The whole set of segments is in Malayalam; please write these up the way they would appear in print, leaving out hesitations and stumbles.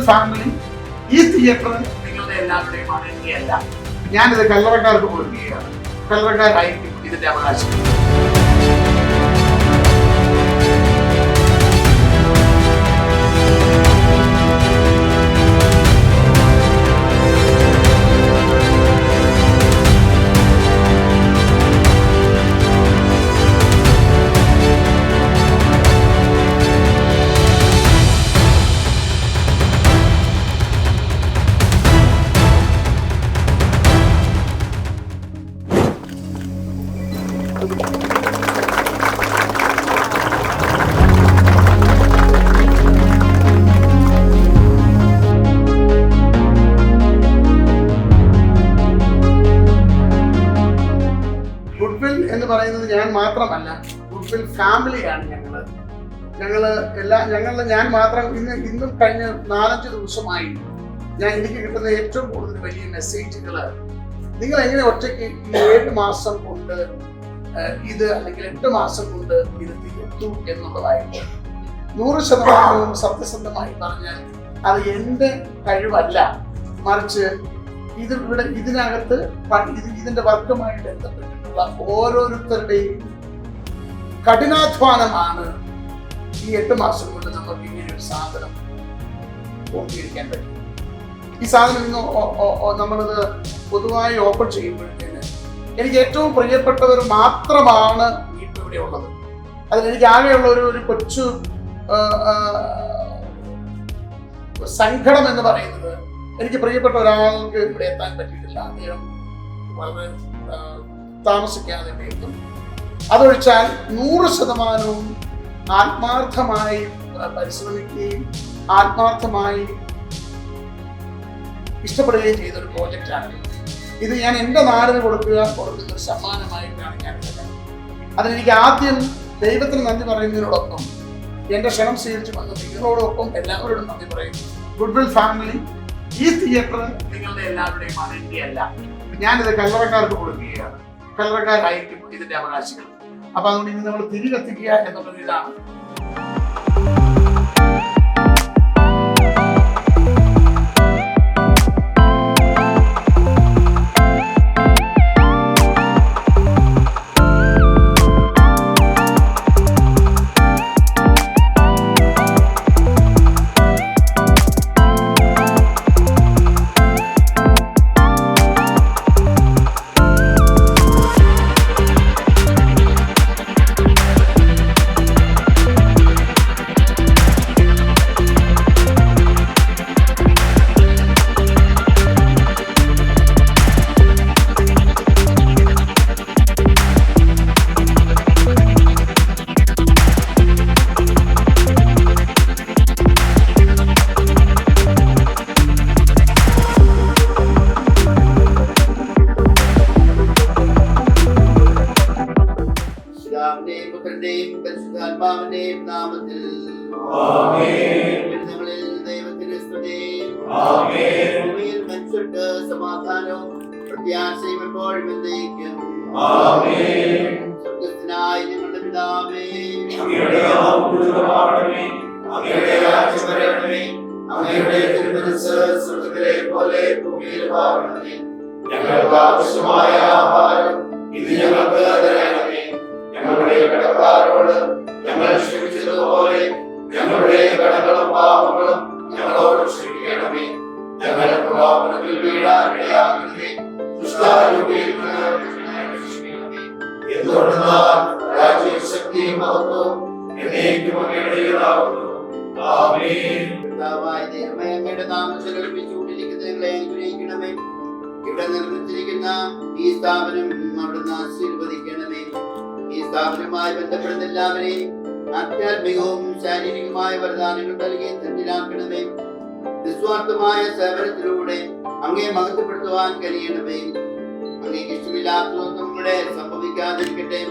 ഫാമിലി, ഈ തിയേറ്റർ നിങ്ങളുടെ എല്ലാവരുടെയും അടങ്ങിയല്ല. ഞാനിത് കല്ലറക്കാർക്ക് കൊടുക്കുകയാണ്. കല്ലറക്കാരായിരിക്കും ഇതിന്റെ അവകാശം. ഗുഡ്വിൽ എന്ന് പറയുന്നത് ഞാൻ മാത്രമല്ല, ഗുഡ്വിൽ ഫാമിലിയാണ് ഞാൻ മാത്രം. ഇന്നും കഴിഞ്ഞ 4-5 ദിവസമായി എനിക്ക് കിട്ടുന്ന ഏറ്റവും കൂടുതൽ വലിയ മെസ്സേജുകൾ, നിങ്ങൾ എങ്ങനെ ഒറ്റയ്ക്ക് ഈ 7 മാസം കൊണ്ട് ഇത് അല്ലെങ്കിൽ 8 മാസം കൊണ്ട് ഇത് തീർത്തു എന്നുള്ളതായിരുന്നു. 100% സത്യസന്ധമായി പറഞ്ഞാൽ അത് എൻ്റെ കഴിവല്ല, മറിച്ച് ഇതിനകത്ത് ഇതിന്റെ വർക്കുമായി ബന്ധപ്പെട്ടിട്ടുള്ള ഓരോരുത്തരുടെയും കഠിനാധ്വാനമാണ് ഈ 8 മാസം കൊണ്ട് നമുക്ക് ഇങ്ങനെ ഒരു സാധനം പൂർത്തീകരിക്കാൻ പറ്റും. ഈ സാധനം ഇന്ന് നമ്മളിത് പൊതുവായി ഓപ്പൺ ചെയ്യുമ്പോഴത്തേന് എനിക്ക് ഏറ്റവും പ്രിയപ്പെട്ടവർ മാത്രമാണ് ഇവിടെ ഉള്ളത്. അതിലെനിക്ക് ആകെയുള്ള ഒരു കൊച്ചു സങ്കടം എന്ന് പറയുന്നത്, എനിക്ക് പ്രിയപ്പെട്ട ഒരാൾക്ക് ഇവിടെ എത്താൻ പറ്റിയിട്ടില്ല. അദ്ദേഹം വളരെ താമസിക്കാതെ എത്തും. അതൊഴിച്ചാൽ 100% ആത്മാർത്ഥമായി പരിശ്രമിക്കുകയും ആത്മാർത്ഥമായി ഇഷ്ടപ്പെടുകയും ചെയ്തൊരു പ്രോജക്റ്റാണ്. ഇത് ഞാൻ എൻ്റെ നാടിന് കൊടുക്കുന്ന ഒരു സമ്മാനമായിട്ടാണ് ഞാൻ കരുതുന്നത്. അതിനെനിക്ക് ആദ്യം ദൈവത്തിന് നന്ദി പറയുന്നതിനോടൊപ്പം എൻ്റെ ക്ഷണം സ്വീകരിച്ച് വന്ന നിങ്ങളോടൊപ്പം എല്ലാവരോടും നന്ദി പറയുന്നു. ഗുഡ്വിൽ ഫാമിലി, ഈ തിയേറ്റർ നിങ്ങളുടെ എല്ലാവരുടെയും അടങ്ങിയല്ല. ഞാനിത് കല്ലറക്കാർക്ക് കൊടുക്കുകയാണ്. കല്ലറക്കാരായിരിക്കും ഇതിന്റെ അവകാശികൾ. അപ്പൊ അതുകൊണ്ട് ഇന്ന് നമ്മൾ തിരികെത്തിക്കുക എന്നുള്ളത് ഇതാണ്. നാമത്തിൽ ദൈവത്തിന് സ്തുതി. മനുഷ്യർക്ക് സമാധാനവും പ്രത്യാശയും എപ്പോഴും എന്നേക്കും. സ്വർഗ്ഗസ്ഥനായ ഞങ്ങളുടെ പിതാവേ, അങ്ങയുടെ തിരുമനസ്സ് സ്വർഗ്ഗത്തിലെ പോലെ ഭൂമിയിലുമാകണമേ. ഞങ്ങൾക്ക് ആവശ്യമായ ആഹാരം ഇത് ഞങ്ങൾക്ക് തരണമേ. ഞങ്ങളുടെ കടക്കാരോട് ഞങ്ങൾ ക്ഷമിച്ചതുപോലെ ഞങ്ങളുടെ കടങ്ങളും പാപങ്ങളും ഞങ്ങളോട് ക്ഷമിക്കണമേ. ഞങ്ങളെ പ്രലോഭനത്തിൽ വീഴാൻ ഇടയാക്കരുതേ, ദുഷ്ടാരൂപിയിൽ നിന്ന് ഞങ്ങളെ രക്ഷിക്കണമേ. എന്തുകൊണ്ടെന്നാൽ രാജ്യവും ശക്തിയും മഹത്വവും എന്നേക്കും അങ്ങയുടേതാകുന്നു. ആമേൻ. പിതാവായ ദൈവമേ, അങ്ങയുടെ നാമത്തിൽ ഒരുമിച്ചുകൂടിയിരിക്കുന്ന ഞങ്ങളെ അനുഗ്രഹിക്കണമേ. ഇവിടെ നിർമ്മിച്ചിരിക്കുന്ന ഈ സ്ഥാപനം അവിടുന്ന് ആശീർവദിക്കണമേ. ഈ സ്ഥാപനവുമായി ബന്ധപ്പെടുന്ന എല്ലാവരെയും ആധ്യാത്മികവും ശാരീരികമായ വരദാനങ്ങൾ നൽകി ധന്യരാക്കണമേ. നിസ്വാർത്ഥമായ സേവനത്തിലൂടെ അങ്ങേ മഹത്വപ്പെടുത്തുവാൻ കഴിയണമേ. അങ്ങേക്ക് ഇഷ്ടമില്ലാത്തതൊന്നും ഇവിടെ സംഭവിക്കാതിരിക്കട്ടെ.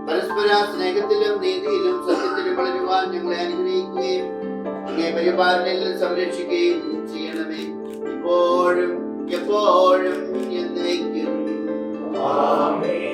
പരസ്പര സ്നേഹത്തിലും നീതിയിലും സത്യത്തിലും വളരുവാൻ ഞങ്ങളെ അനുഗ്രഹിക്കുകയും അങ്ങേ പരിപാലനയിൽ സംരക്ഷിക്കുകയും ചെയ്യണമേ. ഇപ്പോഴും എപ്പോഴും എന്നേക്കും. ആമേൻ.